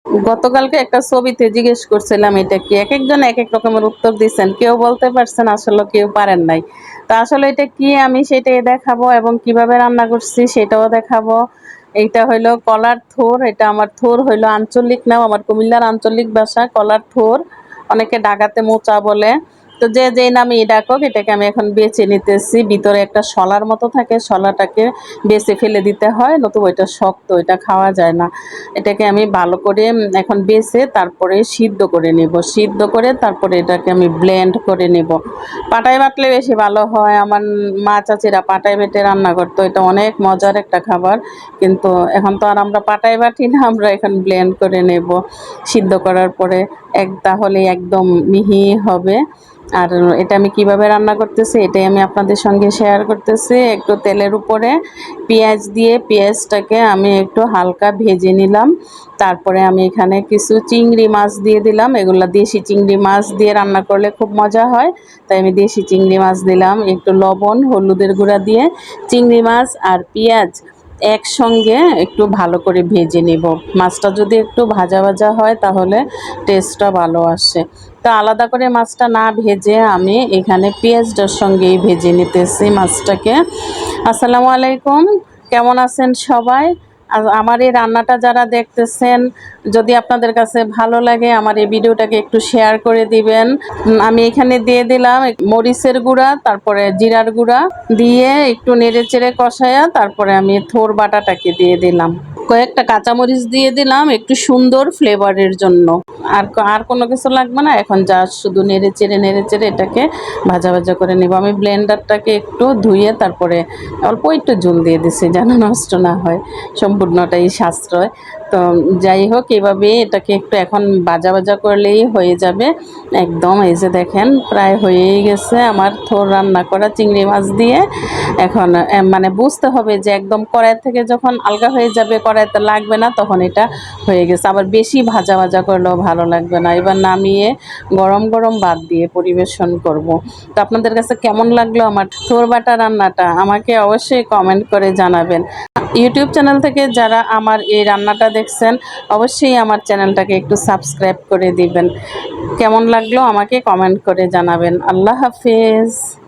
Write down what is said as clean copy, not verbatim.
গতকালকে একটা ছবিতে জিজ্ঞেস করছিলাম এটা কি, একেকজন একেক রকমের উত্তর দিচ্ছেন, কেউ বলতে পারছেন আসলে, কেউ পারেন নাই। তো আসলে এটা কি আমি সেটাই দেখাবো এবং কিভাবে রান্না করছি সেটাও দেখাবো। এইটা হইলো কলার থোর, এটা আমার থোর হইলো আঞ্চলিক নাম, আমার কুমিল্লার আঞ্চলিক ভাষা কলার থোর, অনেকে ডাকাতে মোচা বলে। তো যে যেই নামে ডাকুক, এটাকে আমি এখন বেছে নিতেছি। ভিতরে একটা শলার মতো থাকে, শলাটাকে বেছে ফেলে দিতে হয়, নতুবা ওইটা শক্ত, এটা খাওয়া যায় না। এটাকে আমি ভালো করে এখন বেছে তারপরে সিদ্ধ করে নেব, সিদ্ধ করে তারপরে এটাকে আমি ব্লেন্ড করে নেব। পাটায় বাটলে বেশি ভালো হয়, আমার মা চাচিরা পাটায় বেটে রান্না করতো, এটা অনেক মজার একটা খাবার। কিন্তু এখন তো আর আমরা পাটায় বাটি না, আমরা এখন ব্লেন্ড করে নেব সিদ্ধ করার পরে, তাহলে একদম মিহি হবে। আর এটা আমি কিভাবে রান্না করতেছি এটাই আমি আপনাদের সঙ্গে শেয়ার করতেছি। একটু তেলের উপরে পেঁয়াজ দিয়ে পেঁয়াজটাকে আমি একটু হালকা ভেজে নিলাম। তারপরে আমি এখানে কিছু চিংড়ি মাছ দিয়ে দিলাম, এগুলা দেশি চিংড়ি মাছ দিয়ে রান্না করলে খুব মজা হয়, তাই আমি দেশি চিংড়ি মাছ দিলাম। একটু লবণ হলুদের গুঁড়া দিয়ে চিংড়ি মাছ আর পেঁয়াজ একসঙ্গে একটু ভালো করে ভেজে নেব। মাছটা যদি একটু ভাজা ভাজা হয় তাহলে টেস্টটা ভালো আসে। তো আলাদা করে মাছটা না ভেজে আমি এখানে পেঁয়াজটার সঙ্গেই ভেজে নিতেছি মাছটাকে। আসসালামু আলাইকুম, কেমন আছেন সবাই? আর আমার এই রান্নাটা যারা দেখতেছেন, যদি আপনাদের কাছে ভালো লাগে আমার এই ভিডিওটাকে একটু শেয়ার করে দিবেন। আমি এখানে দিয়ে দিলাম মরিচের গুঁড়া, তারপরে জিরার গুঁড়া দিয়ে একটু নেড়ে চেড়ে কষায়া তারপরে আমি থোর বাটাটাকে দিয়ে দিলাম, কয়েকটা কাঁচামরিচ দিয়ে দিলাম একটু সুন্দর ফ্লেভারের জন্য। আর আর কোনো কিছু লাগবে না, এখন যা শুধু নেড়ে চেড়ে এটাকে ভাজা ভাজা করে নেব। আমি ব্লেন্ডারটাকে একটু ধুয়ে তারপরে অল্প একটু জল দিয়ে দিছি যেন নষ্ট না হয়, সম্পূর্ণটাই সাশ্রয়। তো যাই হোক, এভাবে এটাকে একটু এখন ভাজা ভাজা করলেই হয়ে যাবে একদম। এই যে দেখেন প্রায় হয়েই গেছে আমার থোর রান্না করা চিংড়ি মাছ দিয়ে। এখন মানে বুঝতে হবে যে একদম কড়াই থেকে যখন আলগা হয়ে যাবে, কড়াইতে লাগবে না, তখন এটা হয়ে গেছে। আবার বেশি ভাজা ভাজা করলেও ভালো লাগবে না। এবার নামিয়ে গরম গরম ভাত দিয়ে পরিবেশন করব। তো আপনাদের কাছে কেমন লাগলো আমার থোর বাটা রান্নাটা আমাকে অবশ্যই কমেন্ট করে জানাবেন। ইউটিউব চ্যানেল থেকে যারা আমার এই রান্নাটা দেখছেন অবশ্যই আমার চ্যানেলটাকে একটু সাবস্ক্রাইব করে দিবেন। কেমন লাগলো আমাকে কমেন্ট করে জানাবেন। আল্লাহ হাফেজ।